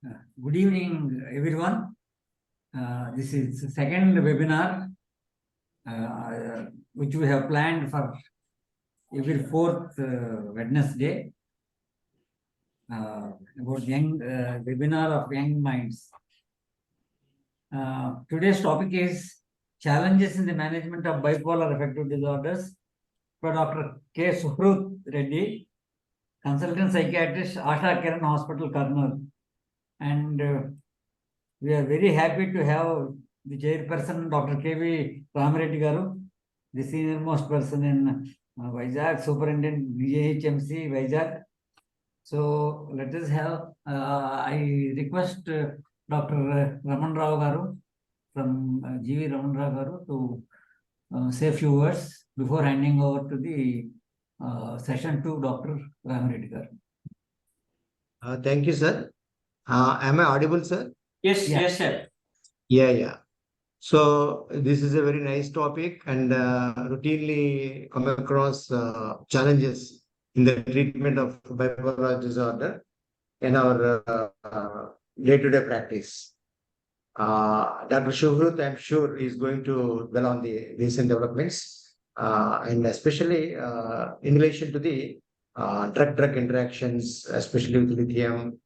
Good evening, everyone. This is the second webinar which we have planned for every fourth Wednesday about young webinar of young minds. Today's topic is challenges in the management of bipolar affective disorders for Dr. K. Suhruth Reddy, consultant psychiatrist, ASHA Kiran Hospital, Kurnool. And we are very happy to have the chairperson, Dr. K.V. Rami Reddy garu, the senior most person in Vizag, Superintendent BHMC Vizag. So let us have, I request Dr. Raman Rao garu from GV Raman Rao garu to say a few words before handing over to the session to Dr. Rami Reddy garu. Thank you, sir. Am I audible, sir? Yes, Yeah. yes, sir. Yeah. So this is a very nice topic and routinely come across challenges in the treatment of bipolar disorder in our day-to-day practice. Dr. Suhruth, I'm sure, is going to dwell on the recent developments and especially in relation to the drug-drug interactions, especially with lithium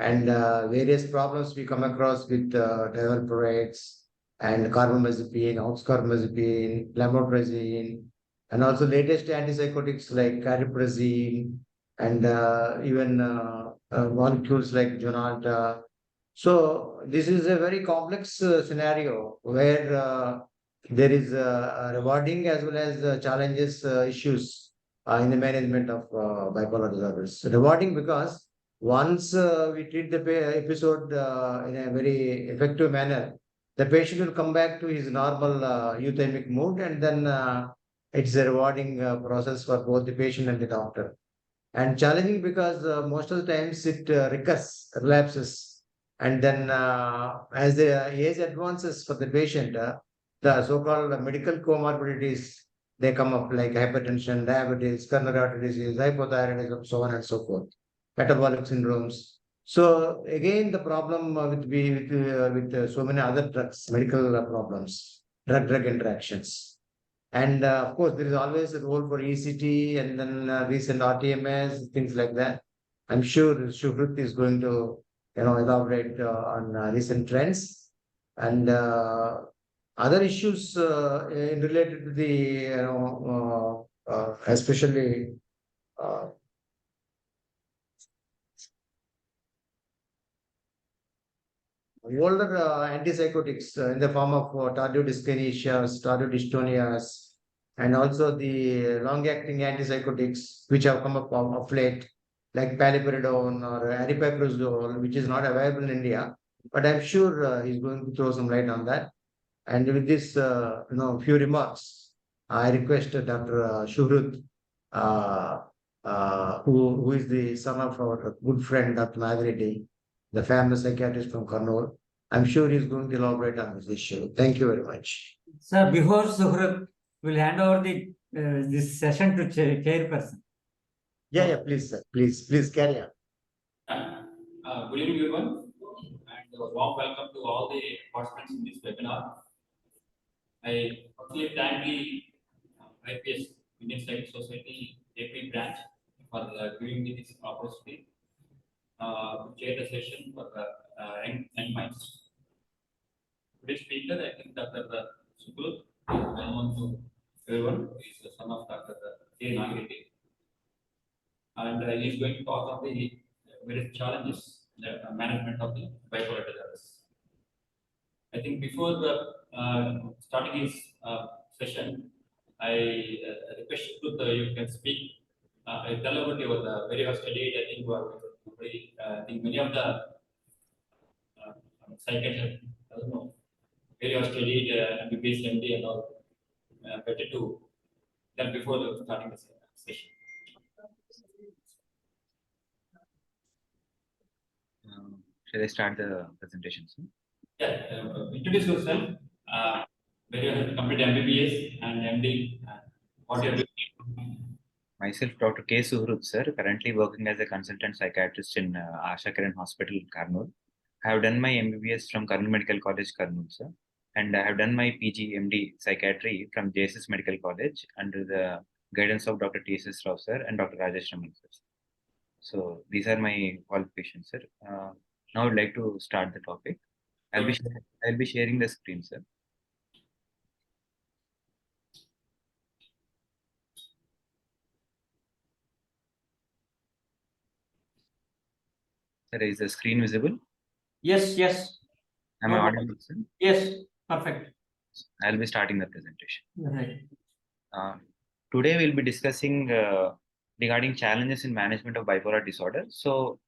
and various problems we come across with developerates and carbamazepine, oxcarbazepine, lamotrazine, and also latest antipsychotics like cariprazine and even molecules like Jonalta. So this is a very complex scenario where there is rewarding as well as challenges, issues in the management of bipolar disorders. Rewarding because once we treat the episode in a very effective manner, the patient will come back to his normal euthymic mood, and then it's a rewarding process for both the patient and the doctor. And challenging because most of the times it recurs, relapses, and then as the age advances for the patient, the so-called medical comorbidities they come up like hypertension, diabetes, coronary artery disease, hypothyroidism, so on and so forth, metabolic syndromes. So again, the problem with so many other drugs, medical problems, drug-drug interactions. And of course, there is always a role for ECT and then recent RTMS, things like that. I'm sure Suhruth is going to, elaborate on recent trends and other issues in related to the, especially older antipsychotics in the form of tardive dyskinesias, tardive dystonias, and also the long-acting antipsychotics which have come up of late, like paliperidone or aripiprazole, which is not available in India. But I'm sure he's going to throw some light on that. And with this, few remarks, I request Dr. Suhruth, who is the son of our good friend Dr. Reddy, the famous psychiatrist from Kurnool. I'm sure he's going to elaborate on this issue. Thank you very much. Sir, before Suhruth, we'll hand over the this session to chairperson. Yeah, please, sir. Please carry on. Good evening, everyone, and a warm welcome to all the participants in this webinar. I personally thank the IPS Indian Psychiatric Society AP branch for giving me this opportunity to chair the session for young minds. Today's speaker, I think Dr. Suhruth, is well known to everyone. He is the son of Dr. K. Reddy, and he is going to talk on the various challenges in the management of the bipolar disorders. I think before starting his session, I request Suhruth, you can speak. I tell about your very well studied. I think you are very. I think many of the psychiatrists, I don't know, very well studied MBBS, MD, and all. Better to tell before starting the session. Shall I start the presentation, sir? Yeah, introduce yourself. Where you have complete MBBS and MD. What you are doing? Myself, Dr. K. Suhruth, sir, currently working as a consultant psychiatrist in ASHA Kiran Hospital, Kurnool. I have done my MBBS from Kurnool Medical College, Kurnool, sir. And I have done my PG MD Psychiatry from JSS Medical College under the guidance of Dr. T.S.S. Rao, sir, and Dr. Rajesh Raman, sir. So these are my qualifications, sir. Now I would like to start the topic. I'll be sharing the screen, sir. Sir, is the screen visible? Yes, yes, Am I No. audible, sir? yes, perfect. I'll be starting the presentation. Right. Today we'll be discussing regarding challenges in management of bipolar disorder. So,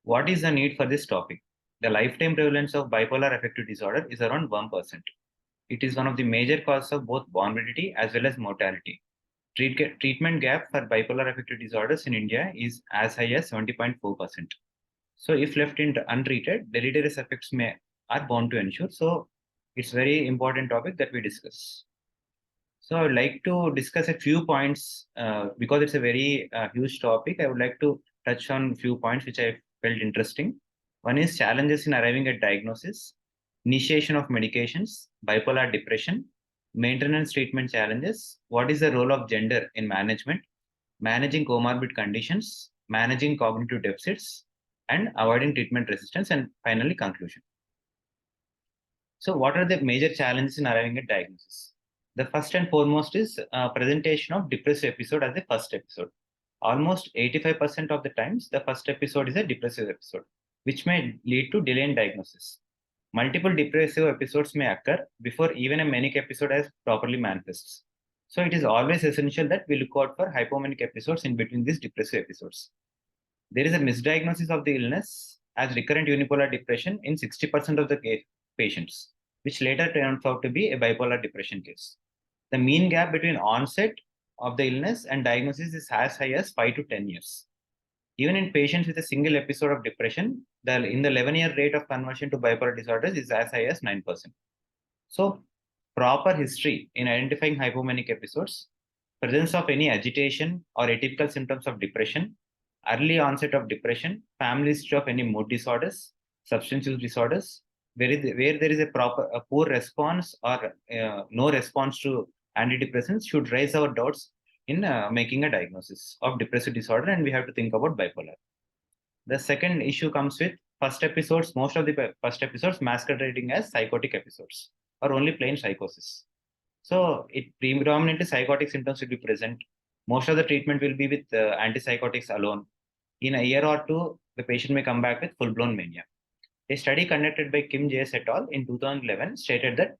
what is the need for this topic? The lifetime prevalence of bipolar affective disorder is around 1%. It is one of the major causes of both morbidity as well as mortality. Treatment gap for bipolar affective disorders in India is as high as 70.4%. So, if left untreated, deleterious effects are bound to ensure. So, it's very important topic that we discuss. So I would like to discuss a few points because it's a very huge topic. I would like to touch on a few points which I felt interesting. One is challenges in arriving at diagnosis, initiation of medications, bipolar depression, maintenance treatment challenges, what is the role of gender in management, managing comorbid conditions, managing cognitive deficits, and avoiding treatment resistance, and finally conclusion. So what are the major challenges in arriving at diagnosis? The first and foremost is presentation of depressive episode as the first episode. Almost 85% of the times, the first episode is a depressive episode, which may lead to delay in diagnosis. Multiple depressive episodes may occur before even a manic episode has properly manifests. So it is always essential that we look out for hypomanic episodes in between these depressive episodes. There is a misdiagnosis of the illness as recurrent unipolar depression in 60% of the patients, which later turns out to be a bipolar depression case. The mean gap between onset of the illness and diagnosis is as high as 5 to 10 years. Even in patients with a single episode of depression, in the 11-year rate of conversion to bipolar disorders is as high as 9%. So, proper history in identifying hypomanic episodes, presence of any agitation or atypical symptoms of depression, early onset of depression, family history of any mood disorders, substance use disorders, where there is a poor response or no response to antidepressants should raise our doubts in making a diagnosis of depressive disorder, and we have to think about bipolar. The second issue comes with first episodes. Most of the first episodes masquerading as psychotic episodes or only plain psychosis. So it predominantly psychotic symptoms will be present. Most of the treatment will be with antipsychotics alone. In a year or two, the patient may come back with full-blown mania. A study conducted by Kim J.S. et al. In 2011 stated that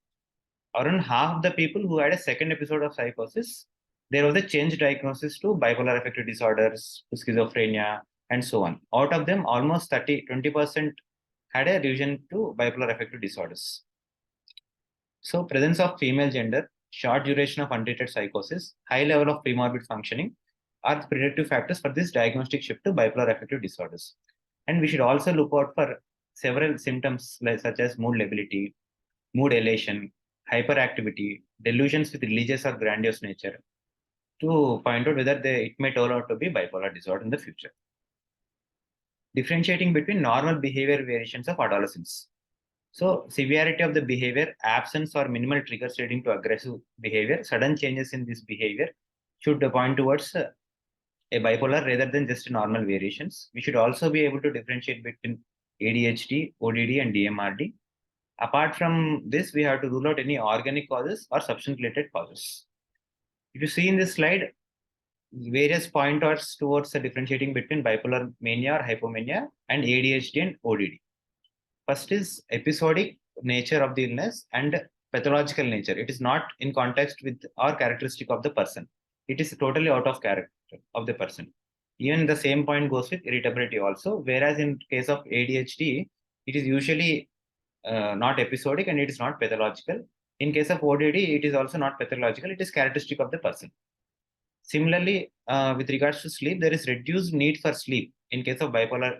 around half the people who had a second episode of psychosis, there was a change diagnosis to bipolar affective disorders, to schizophrenia, and so on. Out of them, almost 20% had a revision to bipolar affective disorders. So presence of female gender, short duration of untreated psychosis, high level of premorbid functioning are predictive factors for this diagnostic shift to bipolar affective disorders. And we should also look out for several symptoms such as mood lability, mood elation, hyperactivity, delusions with religious or grandiose nature to find out whether it may turn out to be bipolar disorder in the future. Differentiating between normal behavior variations of adolescence. So severity of the behavior, absence or minimal triggers leading to aggressive behavior, sudden changes in this behavior should point towards a bipolar rather than just normal variations. We should also be able to differentiate between ADHD, ODD, and DMRD. Apart from this, we have to rule out any organic causes or substance-related causes. If you see in this slide, various pointers towards the differentiating between bipolar mania or hypomania and ADHD and ODD. First is episodic nature of the illness and pathological nature. It is not in context with or characteristic of the person. It is totally out of character of the person. Even the same point goes with irritability also, whereas in case of ADHD, it is usually not episodic and it is not pathological. In case of ODD, it is also not pathological. It is characteristic of the person. Similarly, with regards to sleep, there is reduced need for sleep in case of bipolar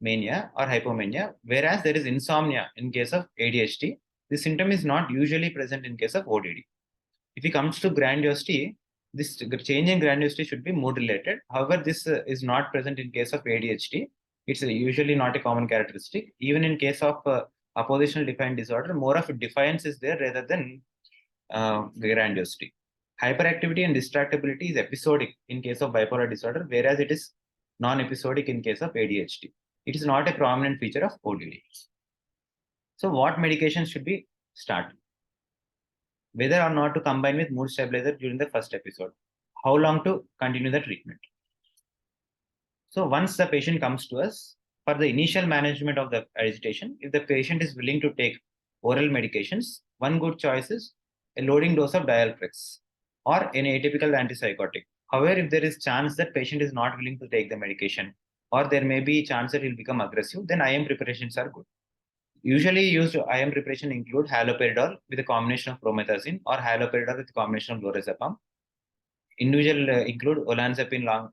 mania or hypomania, whereas there is insomnia in case of ADHD. This symptom is not usually present in case of ODD. If it comes to grandiosity, this change in grandiosity should be mood related. However, this is not present in case of ADHD. It's usually not a common characteristic. Even in case of oppositional defiant disorder, more of defiance is there rather than grandiosity. Hyperactivity and distractibility is episodic in case of bipolar disorder, whereas it is non-episodic in case of ADHD. It is not a prominent feature of ODD. So what medication should be started? Whether or not to combine with mood stabilizer during the first episode. How long to continue the treatment? So once the patient comes to us, for the initial management of the agitation, if the patient is willing to take oral medications, one good choice is a loading dose of dialprex or an atypical antipsychotic. However, if there is chance that patient is not willing to take the medication, or there may be chance that he will become aggressive, then IM preparations are good. Usually used IM preparation include haloperidol with a combination of promethazine or haloperidol with a combination of lorazepam. Individual include olanzapine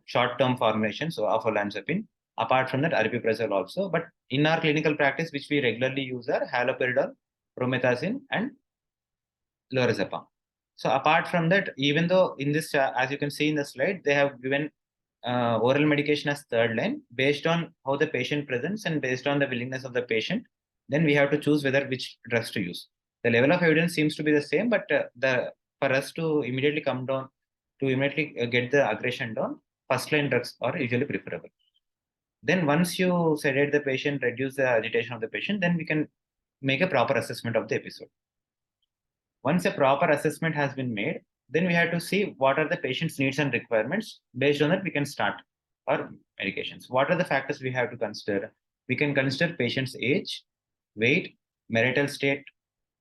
short-term formulations of olanzapine. Apart from that, aripiprazole also. But in our clinical practice, which we regularly use are haloperidol, promethazine, and lorazepam. So apart from that, even though in this, as you can see in the slide, they have given oral medication as third line based on how the patient presents and based on the willingness of the patient, then we have to choose whether which drugs to use. The level of evidence seems to be the same, but for us to immediately come down, to immediately get the aggression down, first line drugs are usually preferable. Then once you sedate the patient, reduce the agitation of the patient, then we can make a proper assessment of the episode. Once a proper assessment has been made, then we have to see what are the patient's needs and requirements. Based on that, we can start our medications. What are the factors we have to consider? We can consider patient's age, weight, marital state,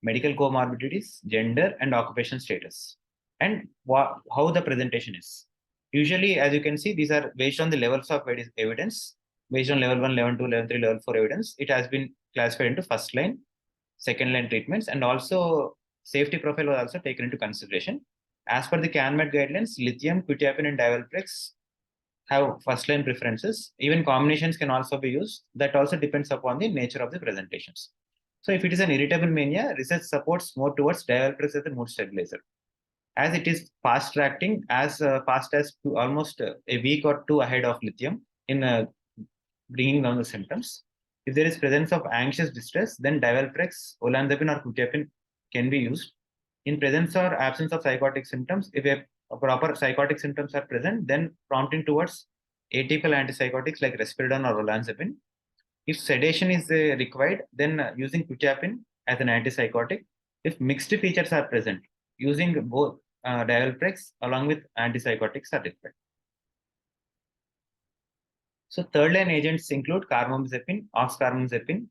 medical comorbidities, gender, and occupation status, and how the presentation is. Usually, as you can see, these are based on the levels of evidence. Based on level 1, level 2, level 3, level 4 evidence, it has been classified into first line, second line treatments, and also safety profile was also taken into consideration. As per the CANMED guidelines, lithium, quetiapine, and divalprex have first line preferences. Even combinations can also be used. That also depends upon the nature of the presentations. So if it is an irritable mania, research supports more towards divalprex as a mood stabilizer, as it is fast acting, as fast as almost a week or two ahead of lithium in bringing down the symptoms. If there is presence of anxious distress, then divalprex, olanzapine, or quetiapine can be used. In presence or absence of psychotic symptoms, if a proper psychotic symptoms are present, then prompting towards atypical antipsychotics like risperidone or olanzapine. If sedation is required, then using quetiapine as an antipsychotic. If mixed features are present, using both divalprex along with antipsychotics are required. So third line agents include carbamazepine, oxcarbamazepine,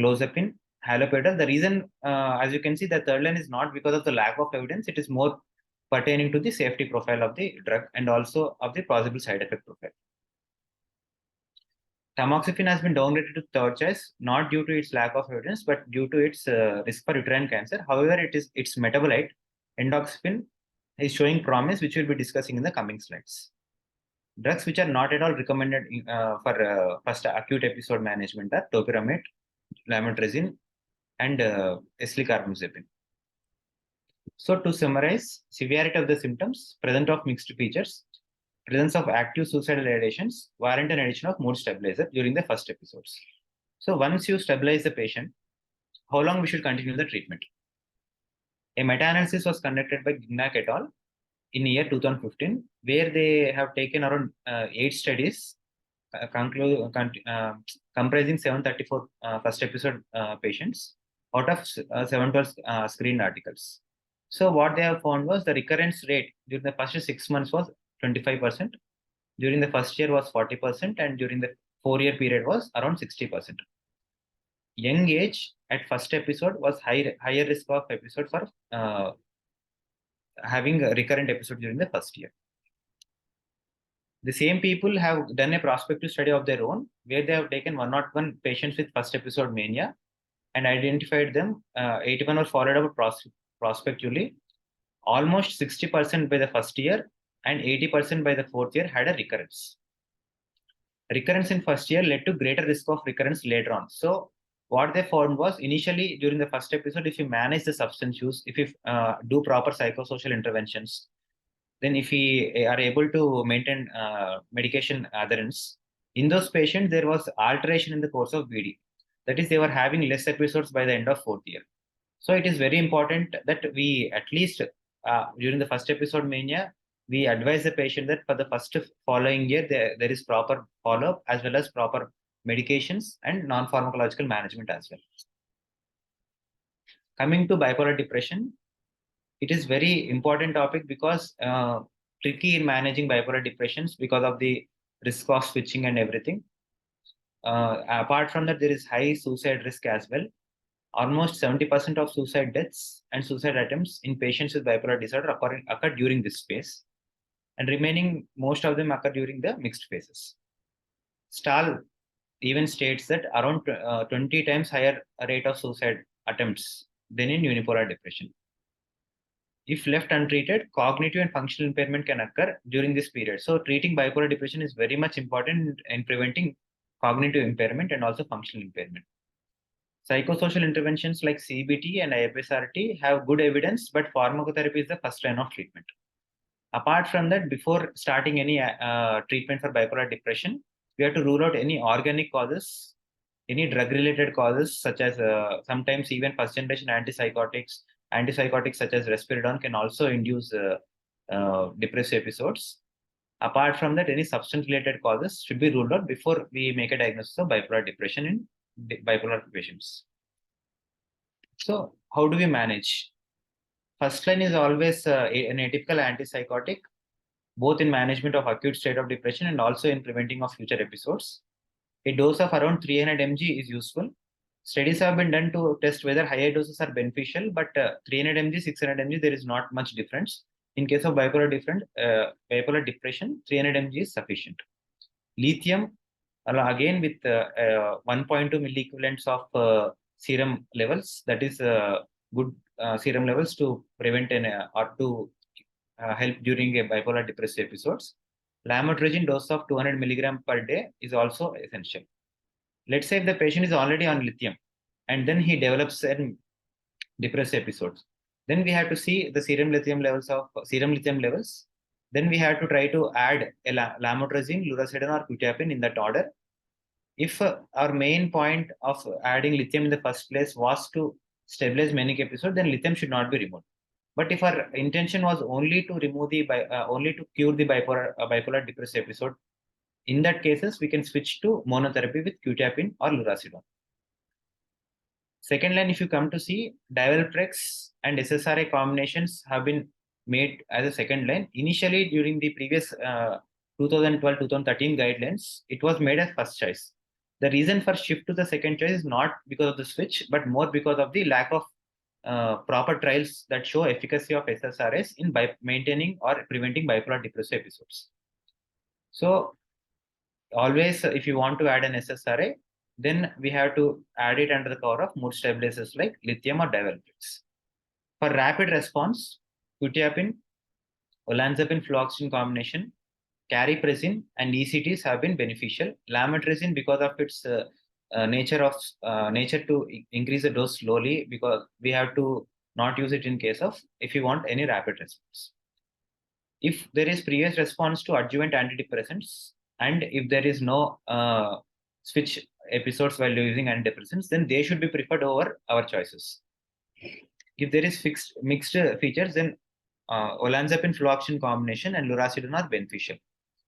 clozapine, haloperidol. The reason, as you can see, the third line is not because of the lack of evidence. It is more pertaining to the safety profile of the drug and also of the possible side effect profile. Tamoxifen has been downgraded to third choice, not due to its lack of evidence, but due to its risk for uterine cancer. However, its metabolite, endoxifen, is showing promise, which we'll be discussing in the coming slides. Drugs which are not at all recommended for first acute episode management are topiramate, lamotrigine, and eslicarbamazepine. So to summarize, severity of the symptoms, presence of mixed features, presence of active suicidal ideations warrant an addition of mood stabilizer during the first episodes. So once you stabilize the patient, how long we should continue the treatment? A meta-analysis was conducted by Gignac et al. In year 2015, where they have taken around 8 studies comprising 734 first episode patients out of 712 screened articles. So what they have found was the recurrence rate during the first 6 months was 25%, during the first year was 40%, and during the 4-year period was around 60%. Young age at first episode was higher risk of episode for having a recurrent episode during the first year. The same people have done a prospective study of their own, where they have taken 101 patients with first episode mania and identified them. 81 were followed up prospectively. Almost 60% by the first year and 80% by the 4th year had a recurrence. Recurrence in first year led to greater risk of recurrence later on. So what they found was, initially during the first episode, if you manage the substance use, if you do proper psychosocial interventions, then if we are able to maintain medication adherence, In those patients, there was alteration in the course of BD. That is, they were having less episodes by the end of 4th year. So it is very important that we at least during the first episode mania, we advise the patient that for the first following year, there is proper follow-up as well as proper medications and non-pharmacological management as well. Coming to bipolar depression, it is very important topic because tricky in managing bipolar depressions because of the risk of switching and everything. Apart from that, there is high suicide risk as well. Almost 70% of suicide deaths and suicide attempts in patients with bipolar disorder occur during this phase, and remaining most of them occur during the mixed phases. Stahl even states that around 20 times higher rate of suicide attempts than in unipolar depression. If left untreated, cognitive and functional impairment can occur during this period. So treating bipolar depression is very much important in preventing cognitive impairment and also functional impairment. Psychosocial interventions like CBT and IPS have good evidence, but pharmacotherapy is the first line of treatment. Apart from that, before starting any treatment for bipolar depression, we have to rule out any organic causes, any drug-related causes, such as sometimes even first-generation antipsychotics such as risperidone can also induce depressive episodes. Apart from that, any substance-related causes should be ruled out before we make a diagnosis of bipolar depression in bipolar patients. So, how do we manage? First line is always an atypical antipsychotic, both in management of acute state of depression and also in preventing of future episodes. A dose of around 300 mg is useful. Studies have been done to test whether higher doses are beneficial, but 300 mg, 600 mg, there is not much difference. In case of bipolar depression, 300 mg is sufficient. Lithium, again with 1.2 milliequivalents of serum levels, that is good serum levels to prevent or to help during a bipolar depressive episodes. Lamotrigine dose of 200 milligram per day is also essential. Let's say if the patient is already on lithium and then he develops depressive episodes, then we have to see the serum lithium levels. Then we have to try to add a lamotrigine, lurasidone, or quetiapine in that order. If our main point of adding lithium in the first place was to stabilize manic episode, then lithium should not be removed. But if our intention was only to remove only to cure the bipolar depressive episode, in that cases we can switch to monotherapy with quetiapine or lurasidone. Second line, if you come to see, divalproex and SSRI combinations have been made as a second line. Initially, during the previous 2012-2013 guidelines, it was made as first choice. The reason for shift to the second choice is not because of the switch, but more because of the lack of proper trials that show efficacy of SSRIs in maintaining or preventing bipolar depressive episodes. So always, if you want to add an SSRI, then we have to add it under the cover of mood stabilizers like lithium or divalproex. For rapid response, quetiapine, olanzapine fluoxetine combination, cariprazine, and ECTs have been beneficial. Lamotrigine, because of its nature to increase the dose slowly, because we have to not use it in case of if you want any rapid response. If there is previous response to adjuvant antidepressants, and if there is no switch episodes while using antidepressants, then they should be preferred over our choices. If there is mixed features, then olanzapine fluoxetine combination and lurasidone are beneficial.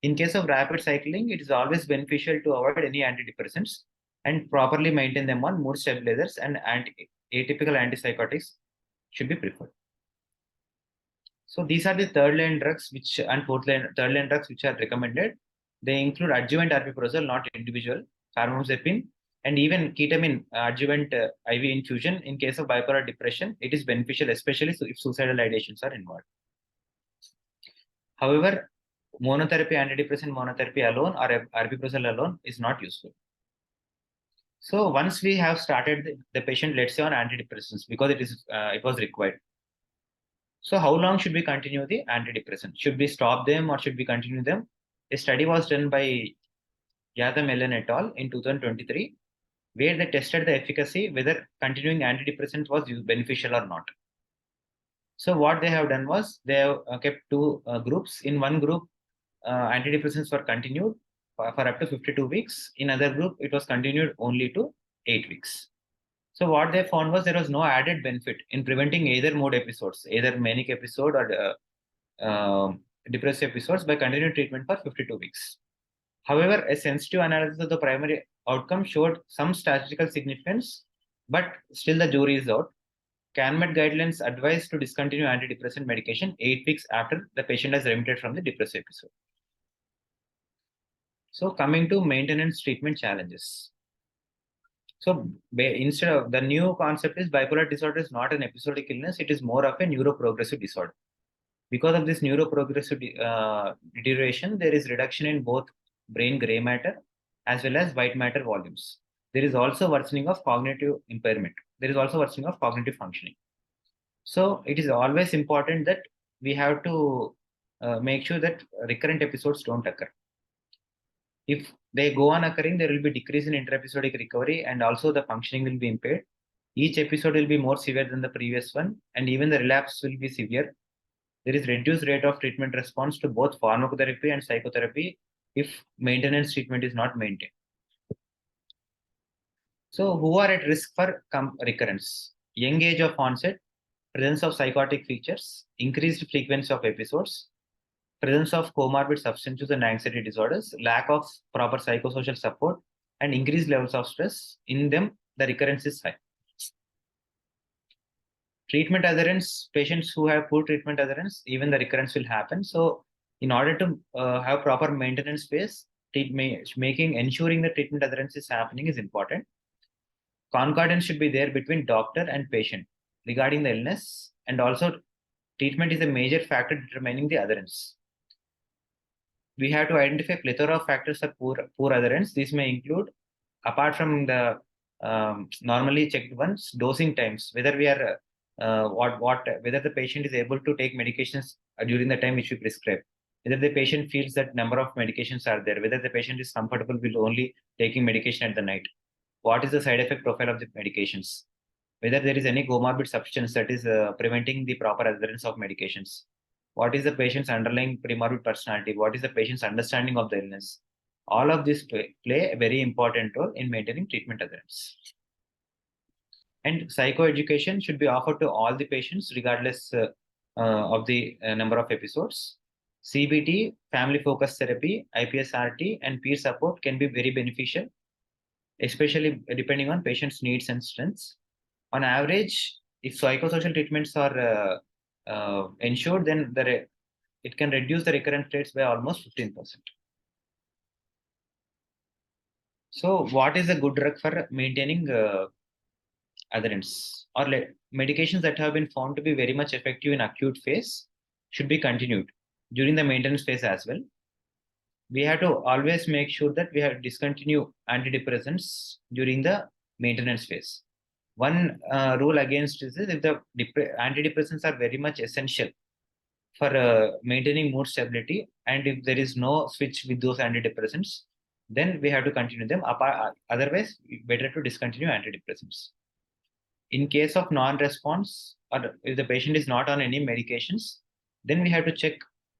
In case of rapid cycling, it is always beneficial to avoid any antidepressants and properly maintain them on mood stabilizers, and atypical antipsychotics should be preferred. So these are the third line drugs and third line drugs which are recommended. They include adjuvant aripiprazole, not individual, carbamazepine, and even ketamine adjuvant IV infusion. In case of bipolar depression, it is beneficial, especially if suicidal ideations are involved. However, antidepressant monotherapy alone or aripiprazole alone is not useful. So once we have started the patient, let's say, on antidepressants because it was required. So how long should we continue the antidepressant? Should we stop them or should we continue them? A study was done by Yatham et al. In 2023, where they tested the efficacy whether continuing antidepressants was beneficial or not. So what they have done was they have kept two groups. In one group, antidepressants were continued, for up to 52 weeks. In other group, it was continued only to 8 weeks. So what they found was there was no added benefit in preventing either mood episodes, either manic episode or depressive episodes by continued treatment for 52 weeks. However, a sensitive analysis of the primary outcome showed some statistical significance, but still the jury is out. CanMed guidelines advise to discontinue antidepressant medication 8 weeks after the patient has remitted from the depressive episode. So coming to maintenance treatment challenges. So instead of the new concept is bipolar disorder is not an episodic illness, it is more of a neuroprogressive disorder. Because of this neuroprogressive deterioration, there is reduction in both brain gray matter as well as white matter volumes. There is also worsening of cognitive impairment. There is also worsening of cognitive functioning. So it is always important that we have to make sure that recurrent episodes don't occur. If they go on occurring, there will be decrease in intra-episodic recovery and also the functioning will be impaired. Each episode will be more severe than the previous one, and even the relapse will be severe. There is reduced rate of treatment response to both pharmacotherapy and psychotherapy if maintenance treatment is not maintained. So who are at risk for recurrence? Young age of onset, presence of psychotic features, increased frequency of episodes, presence of comorbid substance use and anxiety disorders, lack of proper psychosocial support, and increased levels of stress. In them, the recurrence is high. Treatment adherence, patients who have poor treatment adherence, even the recurrence will happen. So in order to have proper maintenance phase, ensuring the treatment adherence is happening is important. Concordance should be there between doctor and patient regarding the illness, and also treatment is a major factor determining the adherence. We have to identify plethora of factors for poor adherence. These may include, apart from the normally checked ones, dosing times, whether we are whether the patient is able to take medications during the time which we prescribe, whether the patient feels that number of medications are there, whether the patient is comfortable with only taking medication at the night, what is the side effect profile of the medications, whether there is any comorbid substance that is preventing the proper adherence of medications, what is the patient's underlying premorbid personality, what is the patient's understanding of the illness. All of this play a very important role in maintaining treatment adherence. And psychoeducation should be offered to all the patients regardless of the number of episodes. CBT, family focused therapy, IPS RT, and peer support can be very beneficial, especially depending on patient's needs and strengths. On average, if psychosocial treatments are ensured, then it can reduce the recurrent rates by almost 15%. So what is a good drug for maintaining adherence? Or medications that have been found to be very much effective in acute phase should be continued during the maintenance phase as well. We have to always make sure that we have discontinue antidepressants during the maintenance phase. One rule against this is if the antidepressants are very much essential for maintaining mood stability, and if there is no switch with those antidepressants, then we have to continue them. Otherwise, better to discontinue antidepressants. In case of non-response, or if the patient is not on any medications, then we have to check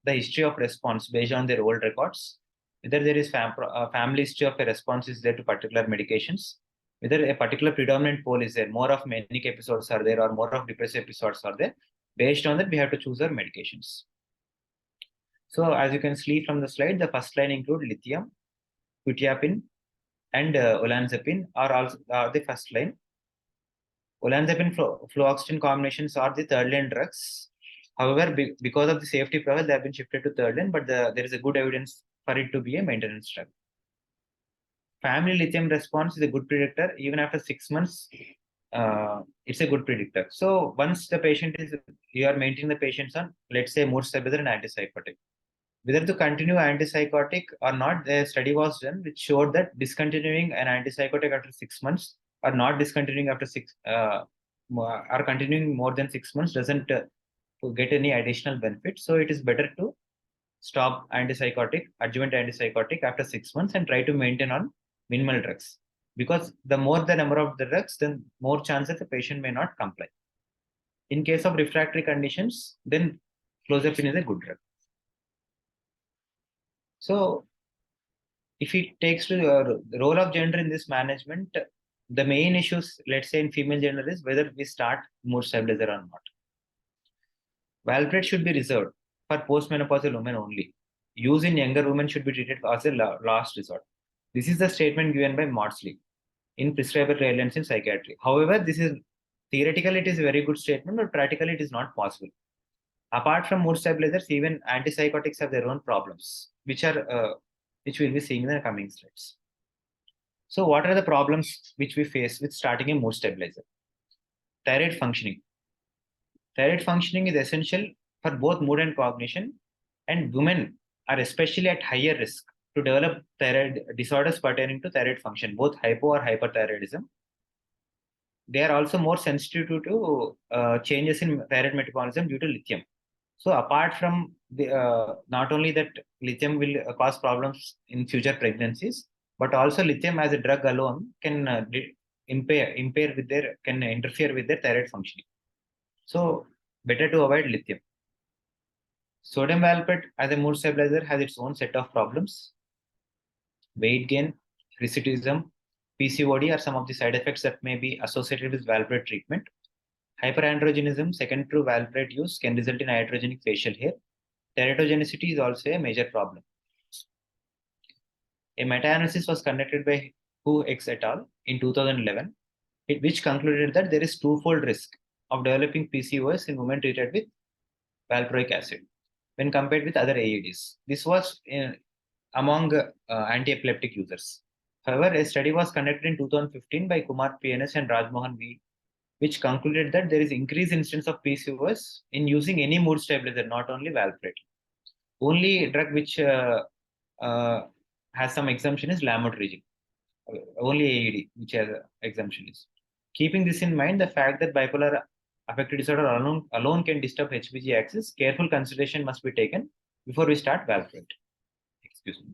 the history of response based on their old records, whether there is family history of a response is there to particular medications, whether a particular predominant pole is there, more of manic episodes are there or more of depressive episodes are there. Based on that, we have to choose our medications. So as you can see from the slide, the first line include lithium, quetiapine, and olanzapine are also the first line. Olanzapine fluoxetine combinations are the third line drugs. However, because of the safety profile, they have been shifted to third line, but there is a good evidence for it to be a maintenance drug. Family lithium response is a good predictor. Even after 6 months, it's a good predictor. So once the patient is, you are maintaining the patients on, let's say, mood stabilizer and antipsychotic, whether to continue antipsychotic or not, the study was done which showed that discontinuing an antipsychotic after 6 months or not discontinuing after or continuing more than 6 months doesn't get any additional benefit. So it is better to stop antipsychotic, adjuvant antipsychotic after 6 months and try to maintain on minimal drugs. Because the more the number of the drugs, then more chances the patient may not comply. In case of refractory conditions, then clozapine is a good drug. So if it takes to the role of gender in this management, the main issues, let's say in female gender, is whether we start mood stabilizer or not. Valproate should be reserved for postmenopausal women only. Use in younger women should be treated as a last resort. This is the statement given by Maudsley in Prescriber Guidelines in Psychiatry. However, this is theoretically it is a very good statement, but practically it is not possible. Apart from mood stabilizers, even antipsychotics have their own problems, which we'll be seeing in the coming slides. So, what are the problems which we face with starting a mood stabilizer? Thyroid functioning. Thyroid functioning is essential for both mood and cognition, and women are especially at higher risk to develop thyroid disorders pertaining to thyroid function, both hypo or hyperthyroidism. They are also more sensitive to changes in thyroid metabolism due to lithium. So apart from the not only that lithium will cause problems in future pregnancies, but also lithium as a drug alone can interfere with their thyroid functioning. So better to avoid lithium. Sodium valproate as a mood stabilizer has its own set of problems. Weight gain, hirsutism, PCOD are some of the side effects that may be associated with valproate treatment. Hyperandrogenism, second to valproate use, can result in iatrogenic facial hair. Teratogenicity is also a major problem. A meta-analysis was conducted by Hu et al. In 2011, which concluded that there is twofold risk of developing PCOS in women treated with valproic acid when compared with other AEDs. This was among anti-epileptic users. However, a study was conducted in 2015 by Kumar PNS and Rajmohan V, which concluded that there is increased instance of PCOS in using any mood stabilizer, not only valproate. Only drug which has some exemption is lamotrigine. Only AED which has exemption is. Keeping this in mind, the fact that bipolar affective disorder alone can disturb HPG axis, careful consideration must be taken before we start valproate. Excuse me.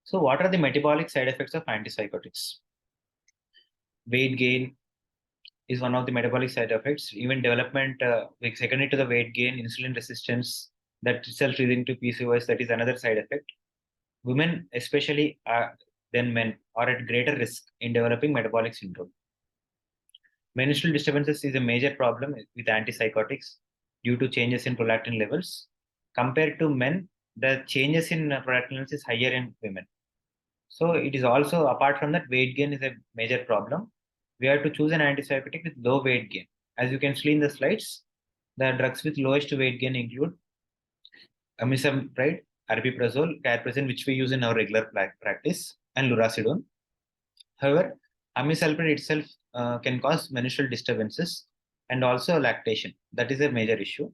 So what are the metabolic side effects of antipsychotics? Weight gain is one of the metabolic side effects. Even development, like secondary to the weight gain, insulin resistance, that itself leading to PCOS, that is another side effect. Women, especially than men, are at greater risk in developing metabolic syndrome. Menstrual disturbances is a major problem with antipsychotics due to changes in prolactin levels. Compared to men, the changes in prolactin levels is higher in women. So it is also, apart from that, weight gain is a major problem. We have to choose an antipsychotic with low weight gain. As you can see in the slides, the drugs with lowest weight gain include amisulpride, aripiprazole, Chairperson, which we use in our regular practice, and lurasidone. However, amisulpride itself can cause menstrual disturbances and also lactation. That is a major issue.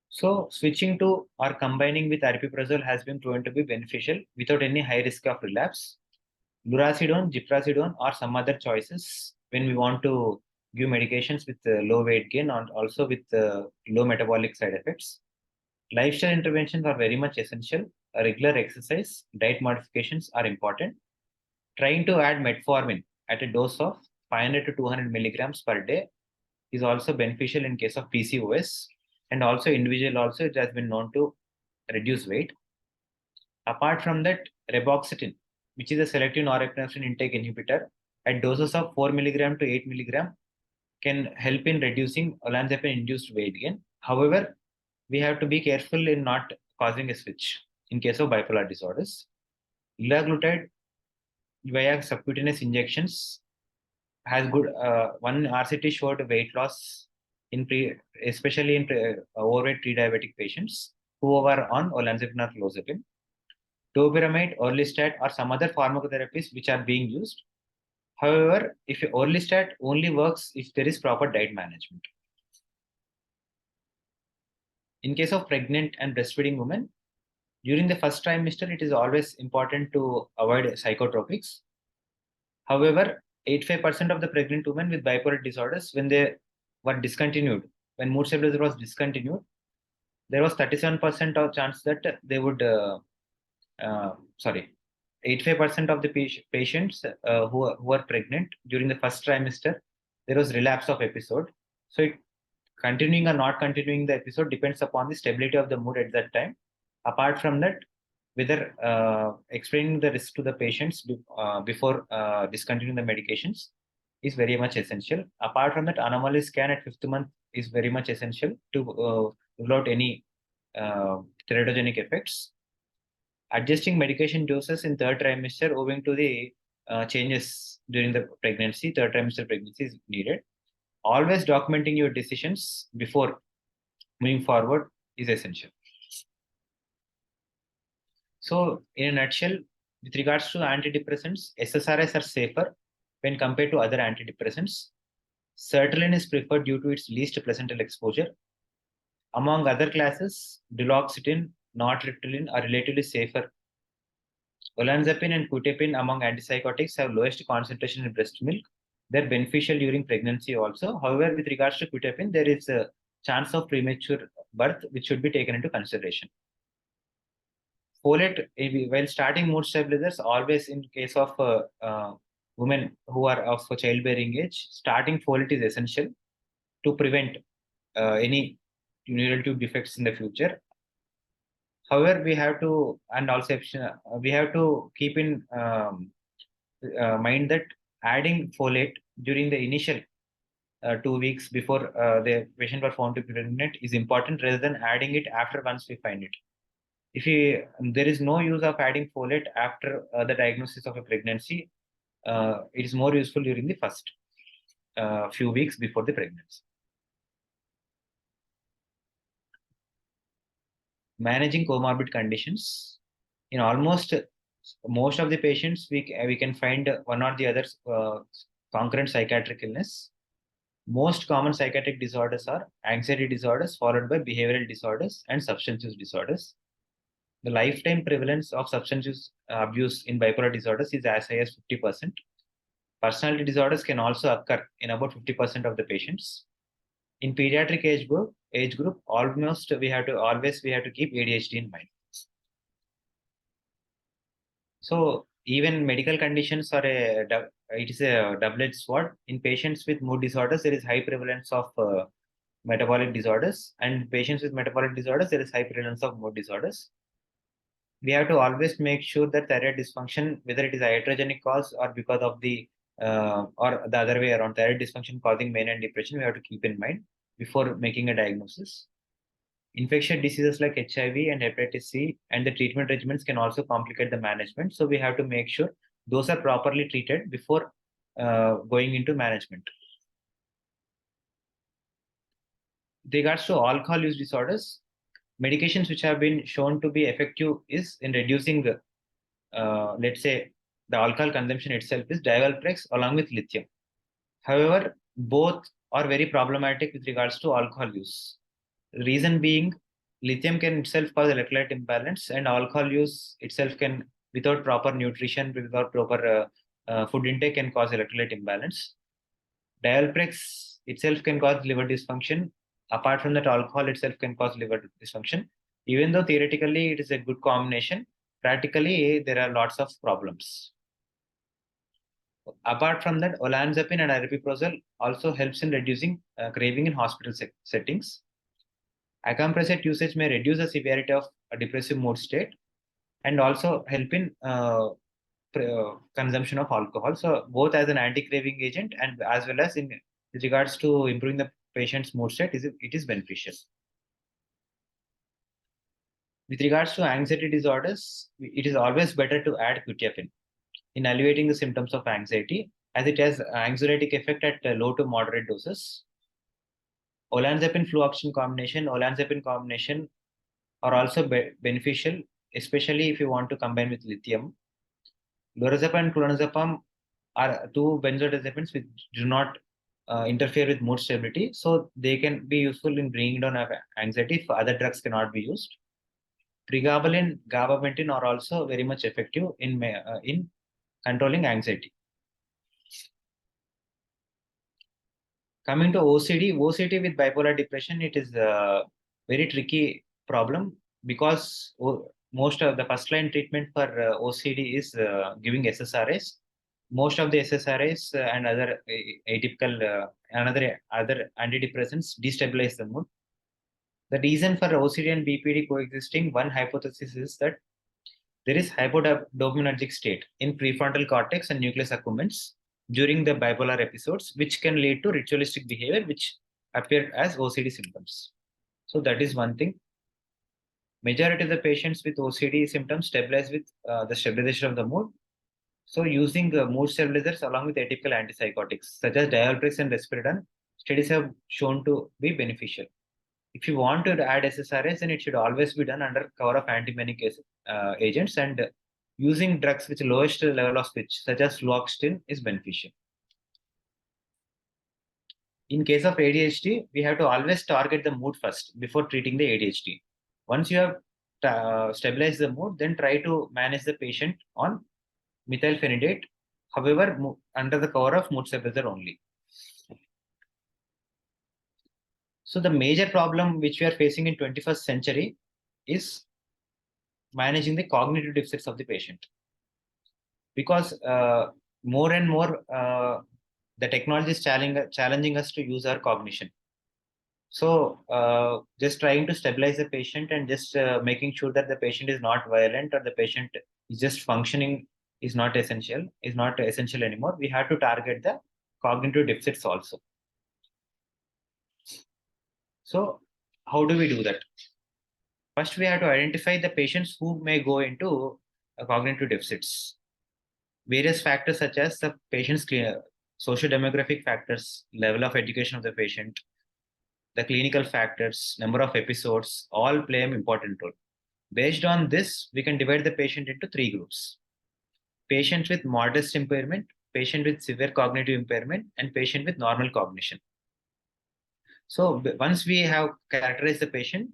So switching to or combining with aripiprazole has been proven to be beneficial without any high risk of relapse. Lurasidone, ziprasidone, or some other choices when we want to give medications with low weight gain and also with low metabolic side effects. Lifestyle interventions are very much essential. A regular exercise, diet modifications are important. Trying to add metformin at a dose of 500 to 200 milligrams per day is also beneficial in case of PCOS, and also individual also it has been known to reduce weight. Apart from that, reboxetine, which is a selective norepinephrine intake inhibitor, at doses of 4 milligram to 8 milligram, can help in reducing olanzapine-induced weight gain. However, we have to be careful in not causing a switch in case of bipolar disorders. Liraglutide via subcutaneous injections has good. One RCT showed weight loss especially in overweight pre-diabetic patients who were on olanzapine or clozapine. Topiramate, Orlistat, or some other pharmacotherapies which are being used. However, if Orlistat only works if there is proper diet management. In case of pregnant and breastfeeding women, during the first trimester, it is always important to avoid psychotropics. However, 85% of the pregnant women with bipolar disorders, when they were discontinued, when mood stabilizer was discontinued, there was 37% of chance that they would 85% of the patients who were pregnant during the first trimester, there was relapse of episode. So continuing or not continuing the episode depends upon the stability of the mood at that time. Apart from that, whether explaining the risk to the patients before discontinuing the medications is very much essential. Apart from that, anomaly scan at 5th month is very much essential to rule out any teratogenic effects. Adjusting medication doses in 3rd trimester owing to the changes during the pregnancy, 3rd trimester pregnancy is needed. Always documenting your decisions before moving forward is essential. So, in a nutshell, with regards to antidepressants, SSRIs are safer when compared to other antidepressants. Sertraline is preferred due to its least placental exposure. Among other classes, duloxetine, nortriptyline are relatively safer. Olanzapine and quetiapine among antipsychotics have lowest concentration in breast milk. They're beneficial during pregnancy also. However, with regards to quetiapine, there is a chance of premature birth, which should be taken into consideration. Folate, while starting mood stabilizers, always in case of women who are of childbearing age, starting folate is essential to prevent any neural tube defects in the future. However, we have to, and also we have to keep in mind that adding folate during the initial 2 weeks before the patient was found to be pregnant is important rather than adding it after once we find it. If there is no use of adding folate after the diagnosis of a pregnancy, it is more useful during the first few weeks before the pregnancy. Managing comorbid conditions. In almost most of the patients, we can find one or the other concurrent psychiatric illness. Most common psychiatric disorders are anxiety disorders, followed by behavioral disorders and substance use disorders. The lifetime prevalence of substance use abuse in bipolar disorders is as high as 50%. Personality disorders can also occur in about 50% of the patients. In pediatric age group, almost we have to keep ADHD in mind. So even medical conditions are it is a double-edged sword. In patients with mood disorders, there is high prevalence of metabolic disorders, and patients with metabolic disorders, there is high prevalence of mood disorders. We have to always make sure that thyroid dysfunction, whether it is a iatrogenic cause or because of the or the other way around, thyroid dysfunction causing mania and depression, we have to keep in mind before making a diagnosis. Infectious diseases like HIV and hepatitis C and the treatment regimens can also complicate the management. So we have to make sure those are properly treated before going into management. With regards to alcohol use disorders, medications which have been shown to be effective is in reducing the, let's say, the alcohol consumption itself is divalproex along with lithium. However, both are very problematic with regards to alcohol use. Reason being, lithium can itself cause electrolyte imbalance, and alcohol use itself can, without proper nutrition, without proper food intake, can cause electrolyte imbalance. Divalproex itself can cause liver dysfunction. Apart from that, alcohol itself can cause liver dysfunction. Even though theoretically it is a good combination, practically there are lots of problems. Apart from that, olanzapine and aripiprazole also helps in reducing craving in hospital settings. Acamprosate usage may reduce the severity of a depressive mood state and also help in consumption of alcohol. So both as an anti-craving agent and as well as in regards to improving the patient's mood state, it is beneficial. With regards to anxiety disorders, it is always better to add quetiapine in alleviating the symptoms of anxiety, as it has anxiolytic effect at low to moderate doses. Olanzapine fluoxetine combination are also beneficial, especially if you want to combine with lithium. Lorazepam and clonazepam are two benzodiazepines which do not interfere with mood stability, so they can be useful in bringing down anxiety if other drugs cannot be used. Pregabalin, gabapentin are also very much effective in controlling anxiety. Coming to OCD with bipolar depression, it is a very tricky problem because most of the first line treatment for OCD is giving SSRIs. most of the SSRIs and other atypical other antidepressants destabilize the mood. The reason for OCD and BPD coexisting, one hypothesis is that there is hypodopaminergic state in prefrontal cortex and nucleus accumbens during the bipolar episodes, which can lead to ritualistic behavior, which appear as OCD symptoms. So that is one thing. Majority of the patients with OCD symptoms stabilize with the stabilization of the mood. So using mood stabilizers along with atypical antipsychotics such as dialprix and risperidone, studies have shown to be beneficial. If you want to add SSRIs, then it should always be done under cover of antimanic agents, and using drugs with lowest level of switch, such as fluoxetine, is beneficial. In case of ADHD, we have to always target the mood first before treating the ADHD. Once you have stabilized the mood, then try to manage the patient on methylphenidate, however, under the cover of mood stabilizer only. So the major problem which we are facing in 21st century is managing the cognitive deficits of the patient. Because more and more the technology is challenging us to use our cognition. So just trying to stabilize the patient and just making sure that the patient is not violent or the patient is just functioning is not essential anymore. We have to target the cognitive deficits also. So how do we do that? First, we have to identify the patients who may go into cognitive deficits. Various factors such as the patient's socio-demographic factors, level of education of the patient, the clinical factors, number of episodes, all play an important role. Based on this, we can divide the patient into 3 groups. Patient with modest impairment, patient with severe cognitive impairment, and patient with normal cognition. So once we have characterized the patient,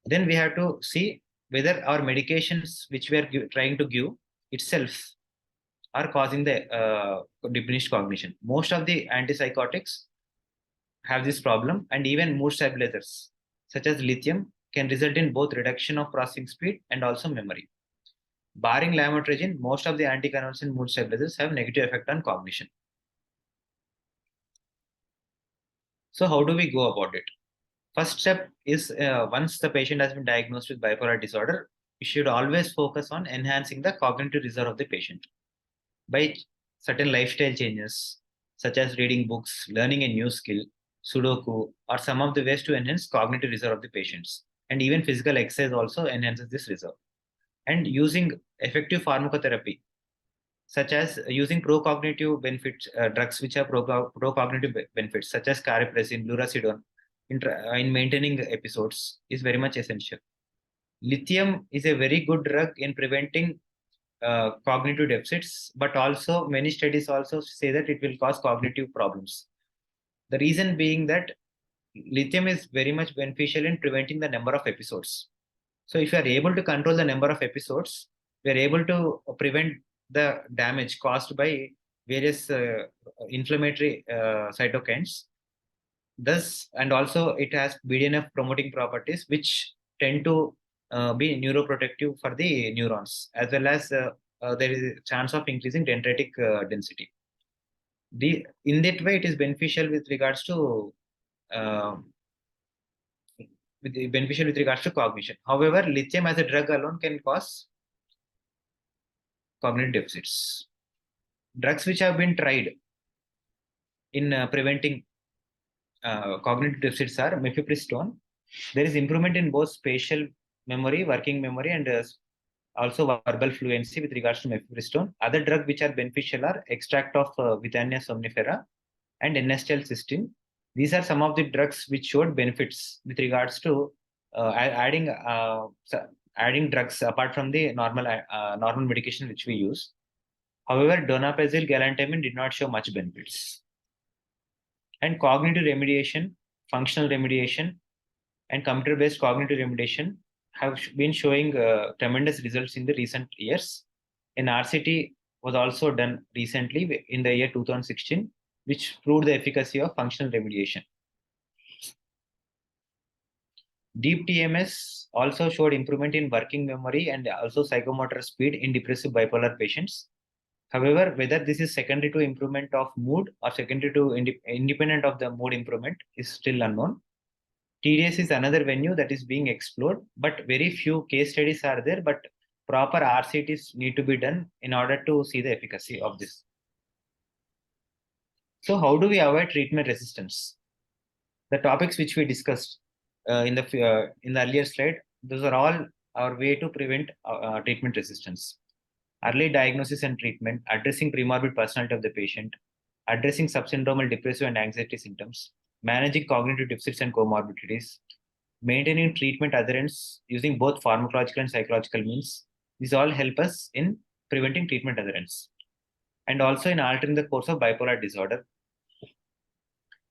then we have to see whether our medications which we are trying to give itself are causing the diminished cognition. Most of the antipsychotics have this problem, and even mood stabilizers such as lithium can result in both reduction of processing speed and also memory. Barring lamotrigine, most of the anticonvulsant mood stabilizers have negative effect on cognition. So how do we go about it? First step is once the patient has been diagnosed with bipolar disorder, we should always focus on enhancing the cognitive reserve of the patient by certain lifestyle changes, such as reading books, learning a new skill, Sudoku, or some of the ways to enhance cognitive reserve of the patients. And even physical exercise also enhances this reserve. And using effective pharmacotherapy, such as using pro-cognitive benefits, drugs which have pro-cognitive benefits, such as cariprazine, lurasidone, in maintaining episodes is very much essential. Lithium is a very good drug in preventing cognitive deficits, but also many studies also say that it will cause cognitive problems. The reason being that lithium is very much beneficial in preventing the number of episodes. So if you are able to control the number of episodes, we are able to prevent the damage caused by various inflammatory cytokines. Thus, and also it has BDNF promoting properties which tend to be neuroprotective for the neurons, as well as there is a chance of increasing dendritic density. In that way, it is beneficial with regards to cognition. However, lithium as a drug alone can cause cognitive deficits. Drugs which have been tried in preventing cognitive deficits are mifepristone. There is improvement in both spatial memory, working memory, and also verbal fluency with regards to mifepristone. Other drugs which are beneficial are extract of Withania somnifera and N-acetylcysteine. These are some of the drugs which showed benefits with regards to adding drugs apart from the normal medication which we use. However, donepezil, galantamine did not show much benefits. And cognitive remediation, functional remediation, and computer-based cognitive remediation have been showing tremendous results in the recent years. An RCT was also done recently in the year 2016, which proved the efficacy of functional remediation. Deep TMS also showed improvement in working memory and also psychomotor speed in depressive bipolar patients. However, whether this is secondary to improvement of mood or secondary to independent of the mood improvement is still unknown. TDS is another venue that is being explored, but very few case studies are there, but proper RCTs need to be done in order to see the efficacy of this. So how do we avoid treatment resistance? The topics which we discussed in the earlier slide, those are all our way to prevent treatment resistance. Early diagnosis and treatment, addressing premorbid personality of the patient, addressing subsyndromal depressive and anxiety symptoms, managing cognitive deficits and comorbidities, maintaining treatment adherence using both pharmacological and psychological means. These all help us in preventing treatment adherence and also in altering the course of bipolar disorder.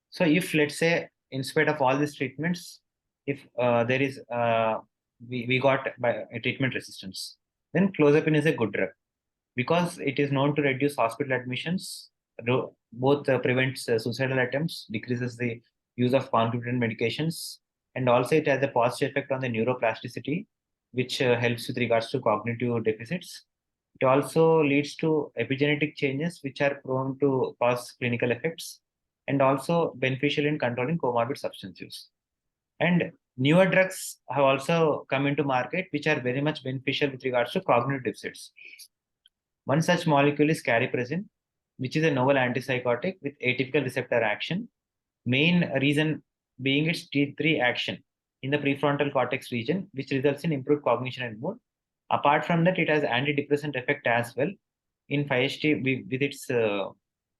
So if, let's say, in spite of all these treatments, if there is we got a treatment resistance, then clozapine is a good drug because it is known to reduce hospital admissions, both prevents suicidal attempts, decreases the use of concomitant medications, and also it has a positive effect on the neuroplasticity, which helps with regards to cognitive deficits. It also leads to epigenetic changes, which are prone to cause clinical effects, and also beneficial in controlling comorbid substance use. And newer drugs have also come into market, which are very much beneficial with regards to cognitive deficits. One such molecule is Chairperson, which is a novel antipsychotic with atypical receptor action. Main reason being its T3 action in the prefrontal cortex region, which results in improved cognition and mood. Apart from that, it has antidepressant effect as well in 5HT with its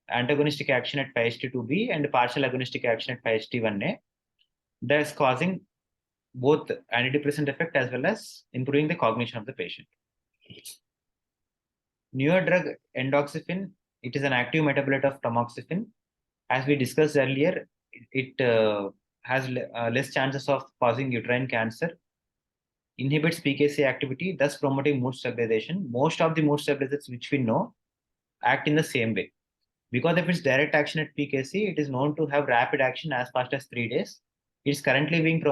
antagonistic action at 5HT2B and partial agonistic action at 5HT1A. Thus causing both antidepressant effect as well as improving the cognition of the patient. Newer drug endoxifen, it is an active metabolite of tamoxifen. As we discussed earlier, it has less chances of causing uterine cancer, inhibits PKC activity, thus promoting mood stabilization. Most of the mood stabilizers which we know act in the same way. Because of its direct action at PKC, it is known to have rapid action as fast as 3 days. It's currently being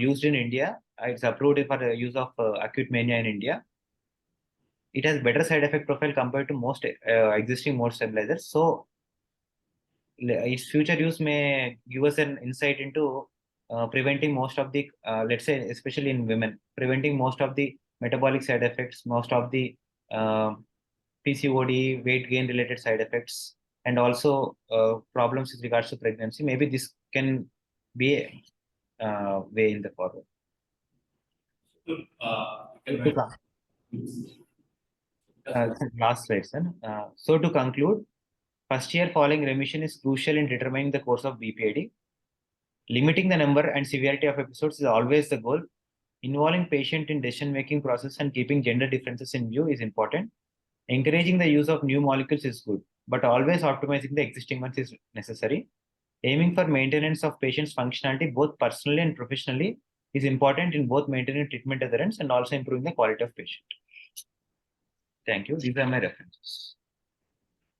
used in India. It's approved for the use of acute mania in India. It has better side effect profile compared to most existing mood stabilizers. So its future use may give us an insight into preventing most of the, let's say, especially in women, preventing most of the metabolic side effects, most of the PCOD, weight gain related side effects, and also problems with regards to pregnancy. Maybe this can be a way in the forward. Last slide, sir. So to conclude, first year following remission is crucial in determining the course of BPID. Limiting the number and severity of episodes is always the goal. Involving patient in decision-making process and keeping gender differences in view is important. Encouraging the use of new molecules is good, but always optimizing the existing ones is necessary. Aiming for maintenance of patient's functionality both personally and professionally is important in both maintaining treatment adherence and also improving the quality of patient. Thank you. These are my references.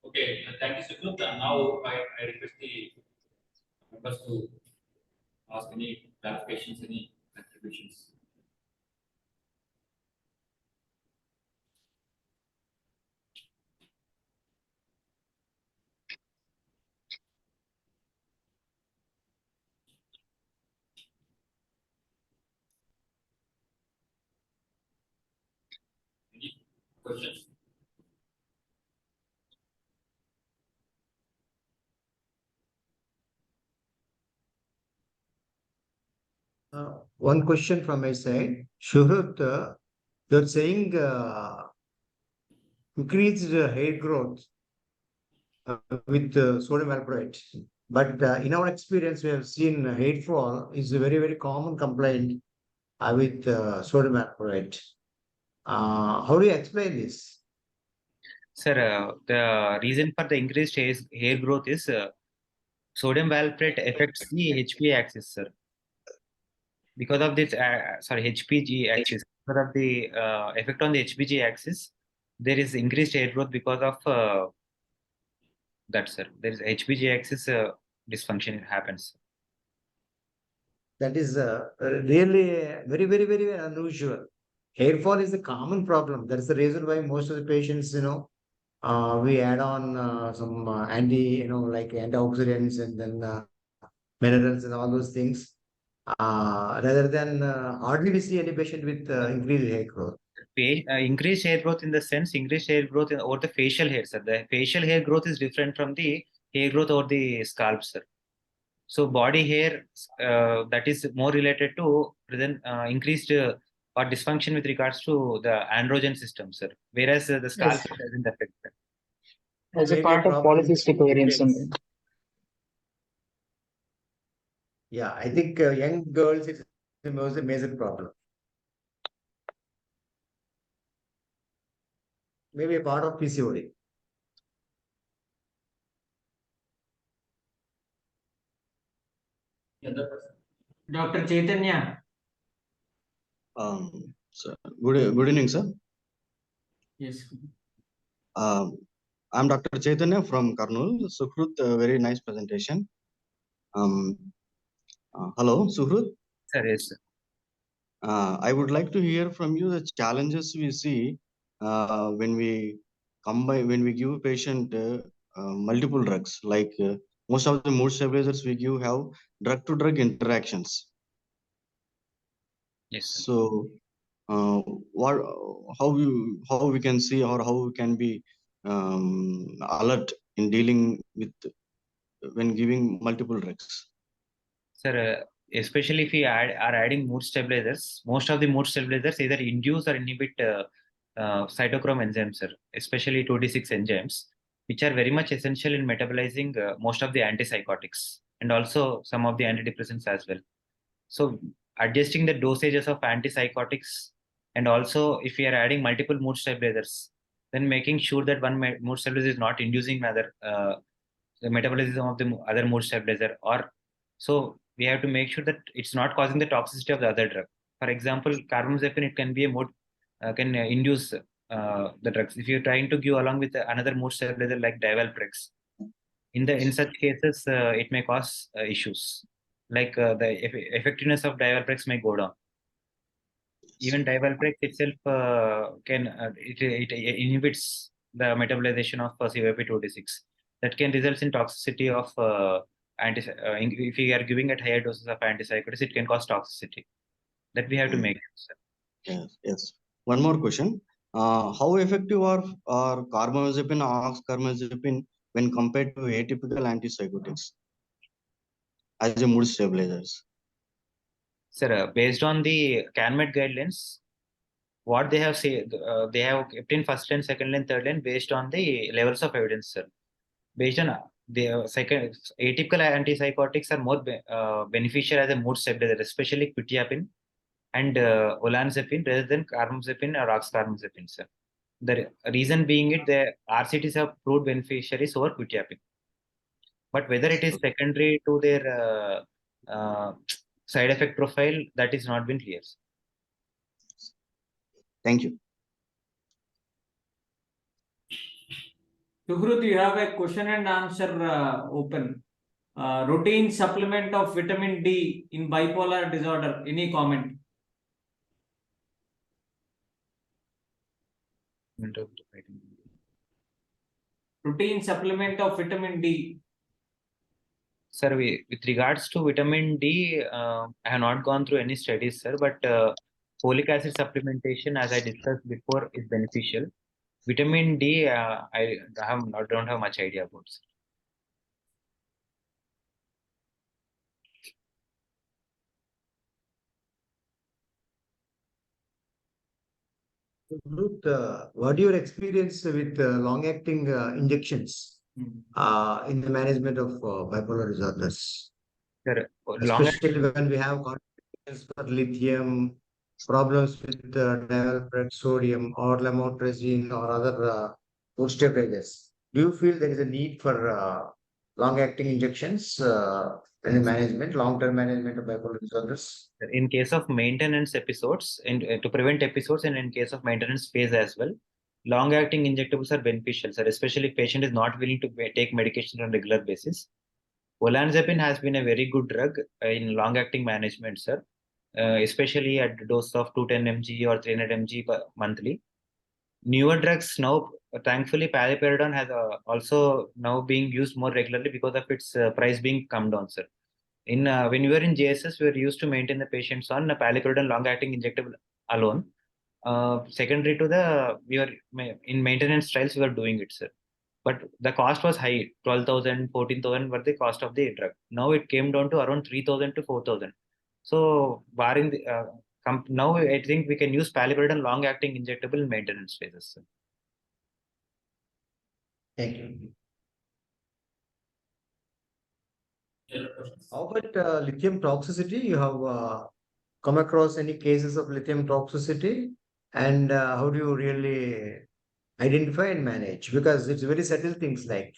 Okay, thank you, Suhruth. Now I request the members to ask any clarifications, any contributions. Any questions? One question from my side. Suhruth, you're saying increased hair growth with sodium valproate. But in our experience, we have seen hair fall is a very, very common complaint with sodium valproate. How do you explain this? Sir, the reason for the increased hair growth is sodium valproate affects the HPA axis, sir. Because of this, HPG axis, because of the effect on the HPG axis, there is increased hair growth because of that, sir. There is HPG axis dysfunction happens. That is really very, very, very, unusual. Hair fall is a common problem. That is the reason why most of the patients, we add on some like antioxidants and then minerals and all those things. Rather than hardly we see any patient with increased hair growth. Increased hair growth in the sense, increased hair growth over the facial hair, sir. The facial hair growth is different from the hair growth over the scalp, sir. So body hair that is more related to increased or dysfunction with regards to the androgen system, sir. Whereas the scalp Yes. doesn't affect that. As a Maybe part of problem with polycystic ovarian genetics. syndrome. Yeah, I think young girls it's the most major problem. Maybe a part of PCOD. The other person. Dr. Chaitanya. Sir, good evening, sir. Yes. I'm Dr. Chaitanya from Kurnool. Suhruth, very nice presentation. Hello, Suhruth. Sir, yes, sir. I would like to hear from you the challenges we see when we give a patient multiple drugs. Like most of the mood stabilizers we give have drug-to-drug interactions. Yes, sir. So, what how we can see or how we can be alert in dealing with when giving multiple drugs. Sir, especially if we are adding mood stabilizers, most of the mood stabilizers either induce or inhibit cytochrome enzymes, sir, especially 2D6 enzymes, which are very much essential in metabolizing most of the antipsychotics and also some of the antidepressants as well. So adjusting the dosages of antipsychotics, and also if we are adding multiple mood stabilizers, then making sure that one mood stabilizer is not inducing the metabolism of the other mood stabilizer, or so we have to make sure that it's not causing the toxicity of the other drug. For example, carbamazepine, it can be a mood can induce the drugs. If you're trying to give along with another mood stabilizer like divalprox, in such cases it may cause issues like the effectiveness of divalprox may go down. Even divalprox itself it inhibits the metabolization of CYP2D6. That can result in toxicity of if we are giving at higher doses of antipsychotics, it can cause toxicity. That we have to make sure. Yes, yes. One more question. How effective are carbamazepine or oxcarbazepine when compared to atypical antipsychotics as a mood stabilizers? Sir, based on the CANMED guidelines, what they have they have kept in first line, second line, third line based on the levels of evidence, sir. Based on the atypical antipsychotics are more beneficial as a mood stabilizer, especially quetiapine and olanzapine rather than carbamazepine or oxcarbazepine, sir. The reason being the RCTs have proved beneficiaries over quetiapine. But whether it is secondary to their side effect profile, that is not been clear. Thank you. Suhruth, you have a question and answer open. Routine supplement of vitamin D in bipolar disorder. Any comment? Routine supplement of vitamin D. Sir, with regards to vitamin D, I have not gone through any studies, sir, but folic acid supplementation, as I discussed before, is beneficial. Vitamin D, I don't have much idea about, sir. Ruth, what your experience with long-acting injections in the management of bipolar disorders? Sir, Especially when we have complications for lithium, problems with divalprox, sodium, or lamotrigine, or other mood stabilizers. Do you feel there is a need for long-acting injections in the management, long-term management of bipolar disorders? in case of maintenance episodes, to prevent episodes, and in case of maintenance phase as well, long-acting injectables are beneficial, sir, especially if patient is not willing to take medication on a regular basis. Olanzapine has been a very good drug in long-acting management, sir, especially at dose of 210 mg or 300 mg monthly. newer drugs now, thankfully, paliperidone has also now being used more regularly because of its price being come down, sir. In when we were in JSS, we were used to maintain the patients on paliperidone long-acting injectable alone. Secondary to the we were in maintenance trials, we were doing it, sir. But the cost was high, 12,000, 14,000 were the cost of the drug. Now it came down to around 3,000 to 4,000. So barring the now I think we can use paliperidone long-acting injectable in maintenance phases, sir. Thank you. Any other questions? How about lithium toxicity? You have come across any cases of lithium toxicity, and how do you really identify and manage? Because it's very subtle things like.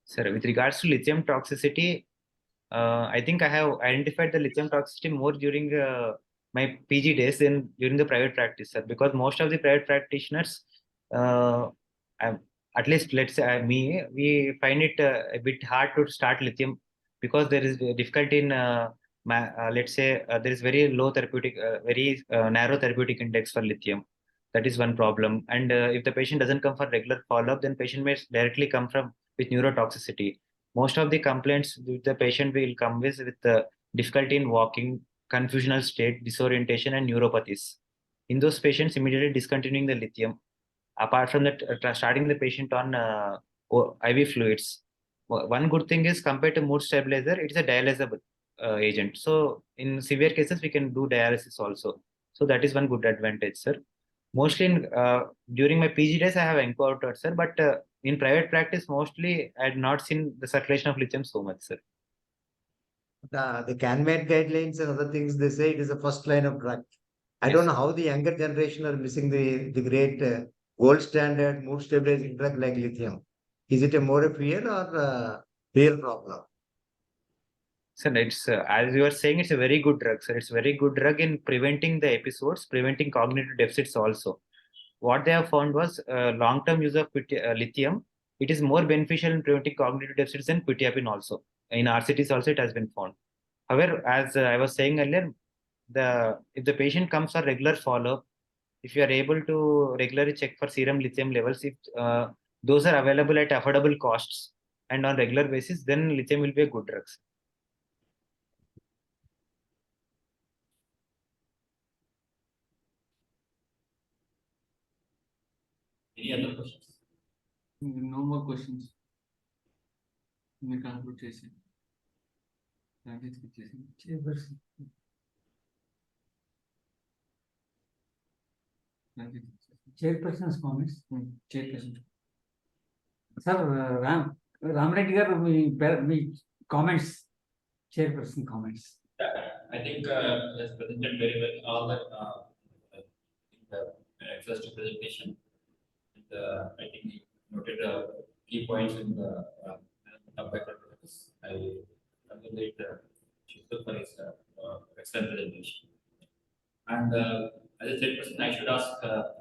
Sir, with regards to lithium toxicity, I think I have identified the lithium toxicity more during my PG days than during the private practice, sir. Because most of the private practitioners, uh, at least let's say me, we find it a bit hard to start lithium because there is difficulty in let's say there is very low therapeutic, very narrow therapeutic index for lithium. That is one problem. And if the patient doesn't come for regular follow-up, then patient may directly come from with neurotoxicity. Most of the complaints the patient will come with difficulty in walking, confusional state, disorientation, and neuropathies. In those patients, immediately discontinuing the lithium. Apart from that, starting the patient on IV fluids. One good thing is compared to mood stabilizer, it is a dialysable agent. So in severe cases, we can do dialysis also. So that is one good advantage, sir. Mostly during my PG days, I have encountered, sir, but in private practice, mostly I had not seen the circulation of lithium so much, sir. The CANMET guidelines and other things, they say it is the first line of drug. I Yes. don't know how the younger generation are missing the great gold standard mood stabilizing drug like lithium. Is it a more a fear or a real problem? So it's as you are saying, it's a very good drug, sir. It's a very good drug in preventing the episodes, preventing cognitive deficits also. What they have found was long-term use of lithium. It is more beneficial in preventing cognitive deficits than quetiapine also. In RCTs also, it has been found. However, as I was saying earlier, if the patient comes for regular follow-up, if you are able to regularly check for serum lithium levels, if those are available at affordable costs and on regular basis, then lithium will be a good drug. Any other questions? No more questions. We conclude చేసి Chairperson. Chairperson's comments. Chairperson. Sir, Rami Reddy garu me comments, chairperson comments. I think has presented very well all the first presentation. And, I think he noted key points in the Bipolar. I congratulate Suhruth for his excellent presentation. And as a chairperson, I should ask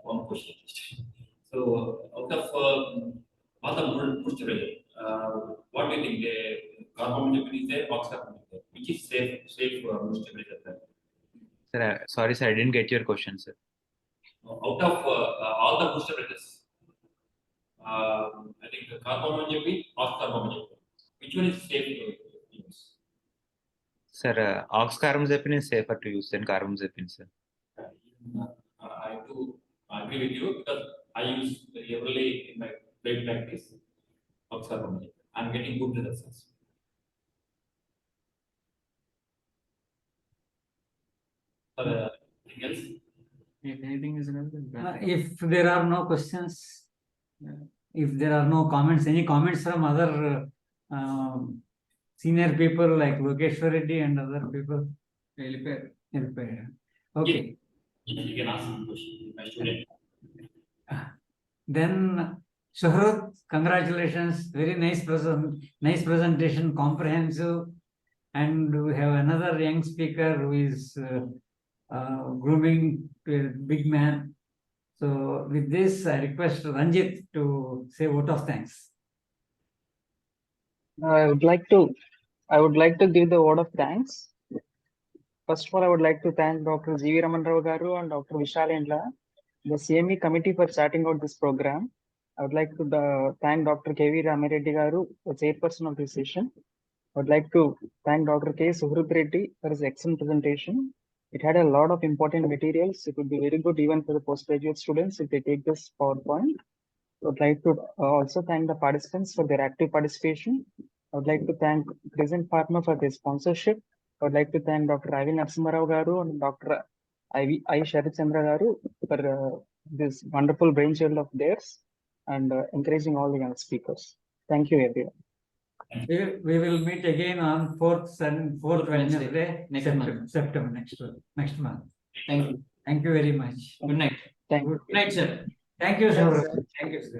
one question. So, out of all the mood stabilizer, what do you think? Carbamazepine is there, oxcarbazepine is there? Which is safe mood stabilizer? Sir, sorry, sir, I didn't get your question, sir. Out of all the mood stabilizers, I think the carbamazepine, oxcarbazepine. Which one is safe to use? Sir, oxcarbazepine is safer to use than carbamazepine, sir. I do agree with you because I use every in my daily practice oxcarbazepine. I'm getting good results. Anything else? If anything is relevant. If there are no questions, if there are no comments, any comments from other senior people like Lokeshwar Reddy and other people? Helper. Okay. You can ask some question. My student. Then Suhruth, congratulations. Very nice presentation, comprehensive. And we have another young speaker who is grooming to a big man. So with this, I request Ranjit to say a vote of thanks. I would like to give the word of thanks. First of all, I would like to thank Dr. G.V. Raman Rao Garu and Dr. Vishal Endla the CME committee for starting out this program. I would like to thank Dr. K.V. Rami Reddy Garu, the chairperson of this session. I would like to thank Dr. K. Suhruth Reddy for his excellent presentation. It had a lot of important materials. It would be very good even for the postgraduate students if they take this PowerPoint. I would like to also thank the participants for their active participation. I would like to thank Crescent Partner for their sponsorship. I would like to thank Dr. Ivy Narasimharao Garu and Dr. I. Sharat Chandra Garu for this wonderful brainchild of theirs and encouraging all the young speakers. Thank you, everyone. We will meet again on 4th Wednesday, Next September next month. Thank you. Thank you very much. Good night. Thank you. Good night, sir. Thank you, sir. Thank you, sir.